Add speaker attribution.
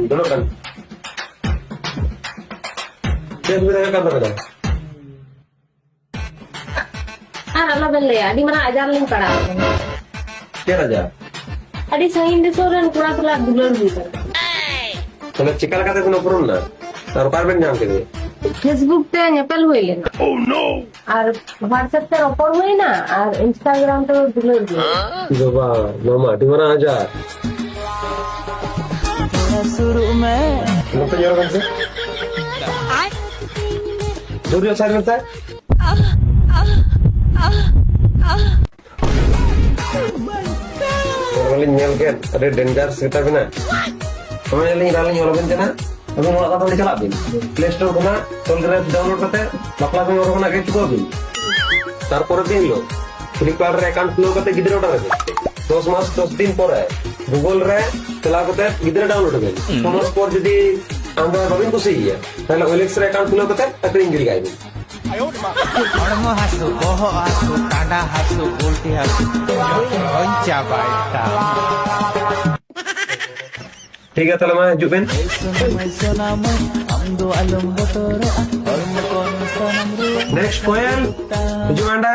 Speaker 1: Dulu kan. Dia sebenarnya kan apa?
Speaker 2: Anak beli ya, di mana ajar ling pada.
Speaker 1: Dia aja.
Speaker 2: Adi sangin di soran kurang kurang dulu gitu.
Speaker 1: Kalau cikal kata কোনো পড়ুন না তার পারবেন না আমাকে দিয়ে
Speaker 2: Facebook তে Naples হইলেন আর হোয়াটসঅ্যাপ তে অপর হই না আর ইনস্টাগ্রাম তো দিলো দিয়ে
Speaker 1: বাবা মামা dimana aja
Speaker 3: शुरू में
Speaker 1: Kenapa nyorong sih? Duduk saya minta. Orang nyel kan, ada danger kita bina. Kamu yang lain nyolong bencana, aku mau kata boleh celapin. Play Store kena, Android download kata, bakal aku orang kena kayak cukup bin. তারপরে দিন লো Flipkart account flow করতে গিদ্রে ওটা আছে 10 মাস 10 দিন পরে Google রে চলা করতে গিদ্রে ডাউনলোড হবে 6 মাস পর যদি আমরা ভাবেন বসে গিয়া তাহলে ওএলএক্স রে অ্যাকাউন্ট ফ্লো করতে একটা ইংরেজি গাইবে
Speaker 3: हड़मो हासु बह हासु कांडा हासु उल्टी हासु पंचा बाइटा
Speaker 1: ঠিক আছে তাহলে মানে জুবেন
Speaker 3: मैसोनाम আমদো আলম বতরে হড়মো কোন সনম রু
Speaker 1: নেক্সট কোয়েল জুমান্ডা